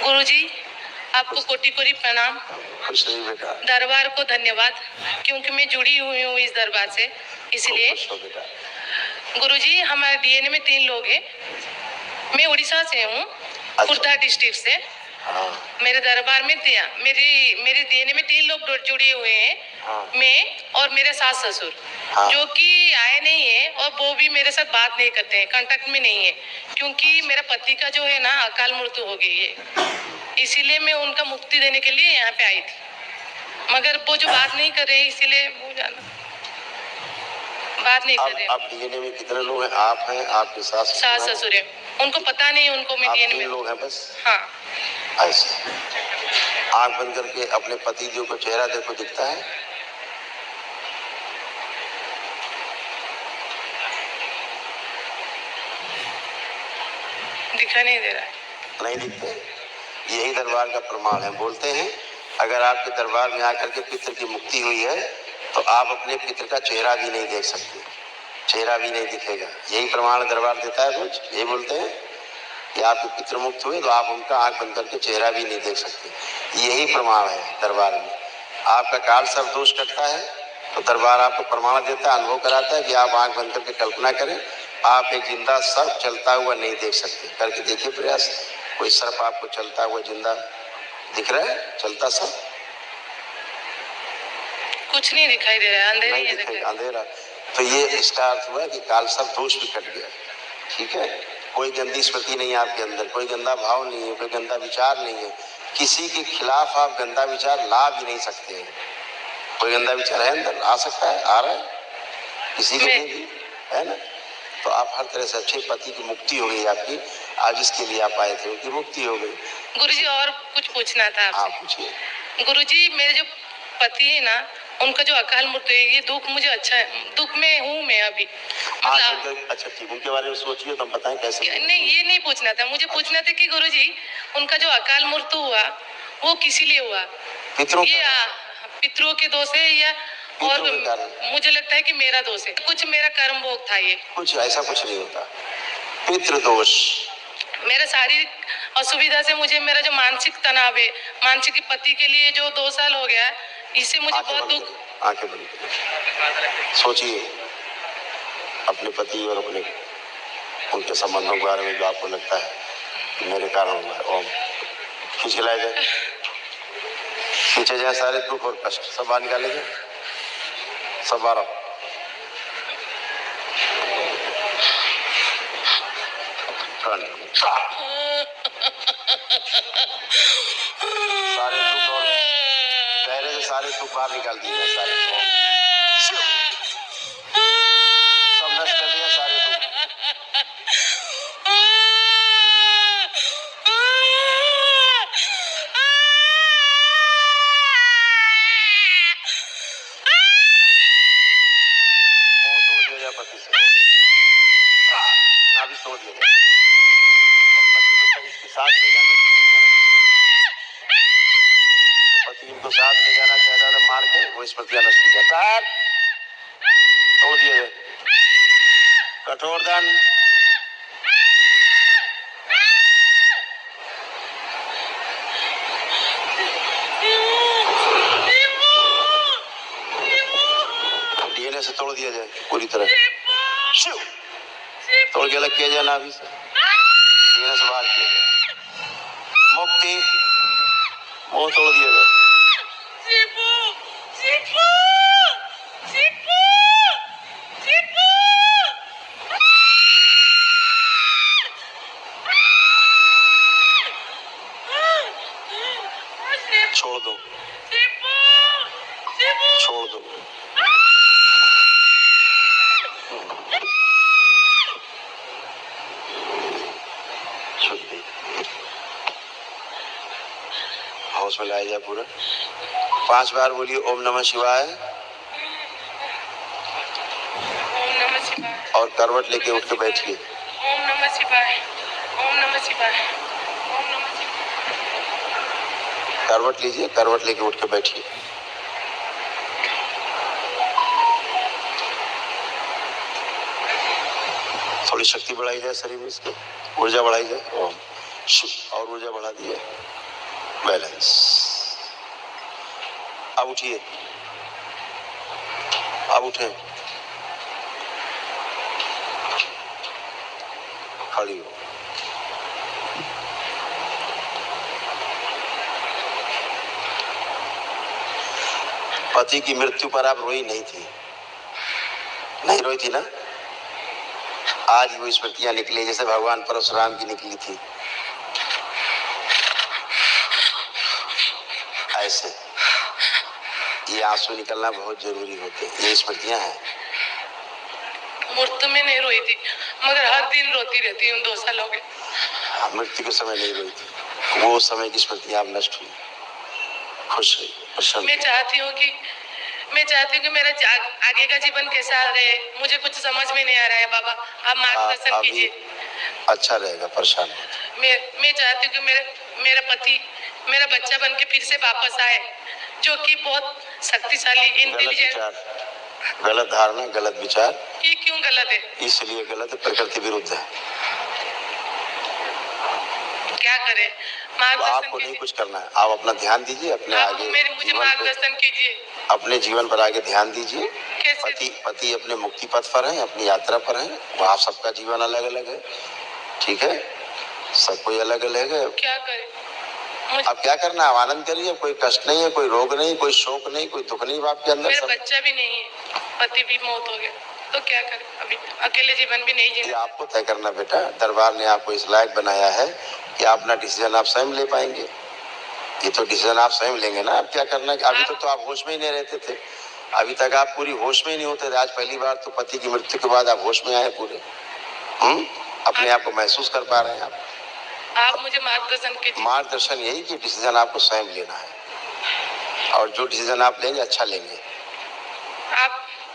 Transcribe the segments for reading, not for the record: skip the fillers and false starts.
गुरुजी, आपको कोटि कोटि प्रणाम। खुश रही बेटा। दरबार को धन्यवाद, क्योंकि मैं जुड़ी हुई हूँ इस दरबार से, इसलिए। गुरुजी, हमारे डीएनए में 3 लोग हैं। मैं उड़ीसा से हूँ, खुर्दा डिस्ट्रिक्ट से। मेरे दरबार में मेरे डीएनए में 3 लोग जुड़े हुए हैं। मैं और मेरे सास ससुर, जो कि आए नहीं है, और वो भी मेरे साथ बात नहीं करते हैं, कांटेक्ट में नहीं है, क्योंकि मेरा पति का जो है ना अकाल मृत्यु हो गई है। इसीलिए मैं उनका मुक्ति देने के लिए यहाँ पे आई थी, मगर वो जो बात नहीं कर रहे, इसीलिए वो जाना बात नहीं कर रहे। अब डीएनए में कितने लोग हैं? आप हैं, आपके सास ससुर है, उनको पता नहीं, उनको मैं डीएनए में लोग हैं बस। हाँ। ऐसे आंख बंद करके अपने पति देव को चेहरा देखो, दिखता है? दिखा नहीं दे रहा है। नहीं दिखते। यही दरबार का प्रमाण है। बोलते हैं अगर आपके दरबार में आकर के पितृ की मुक्ति हुई है तो आप अपने पितृ का चेहरा भी नहीं देख सकते, चेहरा भी नहीं दिखेगा। यही प्रमाण दरबार देता है। कुछ यही बोलते हैं कि आपके पितृ मुक्त हुए तो आप उनका आंख बंद करके चेहरा भी नहीं देख सकते। यही प्रमाण है दरबार में। आपका काल सब दोष कटता है तो दरबार आपको प्रमाण देता है, अनुभव कराता है कि आप आंख बंद करके कल्पना करें, आप एक जिंदा सर्प चलता हुआ नहीं देख सकते। करके देखिए प्रयास। कोई सर्प आपको चलता हुआ जिंदा दिख रहा है? चलता सर्प कुछ नहीं दिखाई दे रहा है, अंधेरा ही है। अंधेरा। तो ये इसका अर्थ हुआ कि काल सब दोष भी कट गया। ठीक है। कोई गंदी स्मृति नहीं है आपके अंदर, कोई गंदा भाव नहीं है, कोई गंदा विचार नहीं है। किसी के खिलाफ आप गंदा विचार ला भी नहीं सकते हैं। कोई गंदा विचार है अंदर? आ सकता है, आ रहा है किसी के भी, है ना? तो आप हर तरह से अच्छे पति की मुक्ति हो गई आपकी। आज इसके लिए आप आए थे, उनकी मुक्ति हो गई। गुरुजी, और कुछ पूछना था आपसे। आप पूछिए। गुरुजी, मेरे जो पति है ना, उनका जो अकाल मृत्यु है, ये दुख मुझे अच्छा है, दुख में हूँ मैं अभी। मतलब अच्छा ठीक, उनके बारे में सोचिए तो हम बताएं कैसे। नहीं, ये नहीं पूछना था मुझे। पूछना था कि गुरुजी, उनका जो अकाल मृत्यु हुआ वो किसी लिए हुआ? पितरों के दोष है या और मुझे लगता है कि मेरा दोष है, कुछ मेरा कर्म भोग था। ये कुछ ऐसा कुछ नहीं होता। पितृ दोष मेरा शारीरिक असुविधा से मुझे, मेरा जो मानसिक तनाव है, मानसिक पति के लिए जो 2 साल हो गया, इससे मुझे बहुत दुख। आंखें बंद सोचिए अपने पति और अपने उनके संबंधों के बारे में जो आपको लगता है मेरे कारण हुआ है। ओम खींच के लाए जाए, खींचे जाए सारे दुख और कष्ट सब बाहर निकाले जाए, सब बाहर। सारे दुख और गहरे से सारे दुख बाहर निकाल दिए सारे, सब नष्ट कर दिया सारे दुख। मोह तोड़ दिया जाए पति से, नाभि तोड़ दिया जाए और पति को इसके साथ ले जाने की पति इनको साथ ले जाना चाहता था, मार के वो स्मृतियां नष्ट की जाता है, तोड़ दिया जाए। कठोर दान डीएनए से तोड़ दिया जाए पूरी तरह, तोड़ के अलग किया जाए नाभि से, डीएनए से बाहर किया जाए, मुक्ति, मोह तोड़ दिया जाए। छोड़ दो, छोड़ दो। हाउस में लाया जाए पूरा। 5 बार बोलिए ओम नमः शिवाय। ओम नमः शिवाय। और करवट लेके उठ के बैठिए। ओम नमः शिवाय, ओम नमः शिवाय, ओम नमः शिवाय। करवट लीजिए, करवट लेके उठ के बैठिए। थोड़ी शक्ति बढ़ाई जाए शरीर में, इसकी ऊर्जा बढ़ाई जाए। ओम और ऊर्जा बढ़ा दिया, बैलेंस। अब उठिए, अब उठे, खड़ी हो। पति की मृत्यु पर आप रोई नहीं थी, नहीं रोई थी ना? आज वो स्मृतियां निकली जैसे भगवान परशुराम की निकली थी, ऐसे ये आंसू निकलना बहुत जरूरी होते हैं। ये स्मृतियां हैं। मृत्यु में नहीं रोई थी, मगर हर दिन रोती रहती हूँ 2 साल हो गए। मृत्यु के समय नहीं रोई थी, वो समय की स्मृतियां अब नष्ट हुई। खुश रहिए, प्रसन्न। मैं चाहती हूँ कि मेरा आगे का जीवन कैसा रहे, मुझे कुछ समझ में नहीं आ रहा है बाबा, आप मार्गदर्शन कीजिए। अच्छा रहेगा, परेशान मत। मैं चाहती हूँ कि मेरा पति मेरा बच्चा बन के फिर से वापस आए, जो कि बहुत शक्तिशाली, इंटेलिजेंट। गलत धारणा, गलत विचार। ये क्यों गलत है? इसलिए गलत है, प्रकृति विरुद्ध है। क्या करें? तो आपको नहीं कुछ करना है, आप अपना ध्यान दीजिए अपने आगे, मुझे मार्गदर्शन कीजिए, अपने जीवन पर आगे ध्यान दीजिए। कैसे? पति अपने मुक्ति पथ पर है, अपनी यात्रा पर है, वहाँ सबका जीवन अलग अलग है, ठीक है, सब कोई अलग अलग है। क्या करें? अब क्या करना है, आनंद करिए, कोई कष्ट नहीं है, कोई रोग नहीं, कोई शोक नहीं, कोई दुख नहीं आपके अंदर। मेरा बच्चा भी नहीं है, पति भी मौत हो गया, तो क्या करें? अभी अकेले जीवन भी नहीं जीना। आपको तय करना बेटा, दरबार ने आपको इस लायक बनाया है कि आप अपना डिसीजन आप स्वयं ले पाएंगे। ये तो डिसीजन आप स्वयं लेंगे ना, अब क्या करना है। अभी तो आप होश में ही नहीं रहते थे, अभी तक आप पूरी होश में ही नहीं होते थे। आज पहली बार तो पति की मृत्यु के बाद आप होश में आए पूरे, अपने आप को महसूस कर पा रहे हैं आप मुझे मार्गदर्शन कीजिए। मार्गदर्शन यही कि डिसीजन आपको स्वयं लेना है, और जो डिसीजन आप लेंगे अच्छा लेंगे,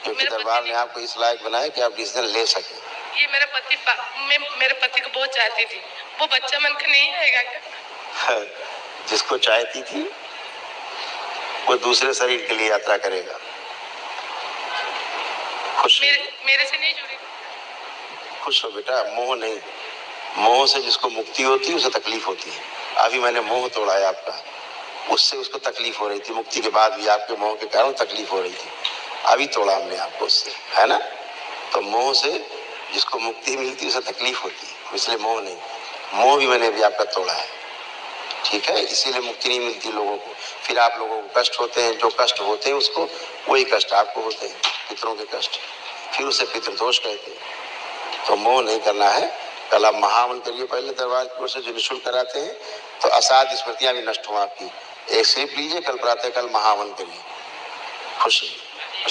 क्योंकि दरबार ने आपको इस लायक बनाया कि आप डिसीजन ले सके। ये मेरा पति, मैं मेरे पति को बहुत चाहती थी, वो बच्चा मन के नहीं आएगा क्या? जिसको चाहती थी वो दूसरे शरीर के लिए यात्रा करेगा। खुश मेरे से नहीं जुड़ी। खुश हो बेटा, मोह नहीं, मोह से जिसको मुक्ति होती है उसे तकलीफ होती है। अभी मैंने मोह तोड़ा है आपका, उससे उसको तकलीफ हो रही थी, मुक्ति के बाद भी आपके मोह के कारण तकलीफ हो रही थी, अभी तोड़ा हमने आपको उससे, है ना? तो मोह से जिसको मुक्ति मिलती है उसे तकलीफ होती है, इसलिए मोह नहीं, मोह भी मैंने अभी आपका तोड़ा है, ठीक है? इसीलिए मुक्ति नहीं मिलती लोगों को, फिर आप लोगों को कष्ट होते हैं, जो कष्ट होते हैं उसको वही कष्ट आपको होते हैं, पितरों के कष्ट, फिर उसे पितृदोष कहते हैं। तो मोह नहीं करना है। कल आप महावन करिए पहले दरबार की ओर से जो निःशुल्क कराते हैं, तो असाध्य स्मृतियां भी नष्ट हो आपकी। एक स्लिप लीजिए, कल प्रातः कल महावन करिए। खुश रहिए।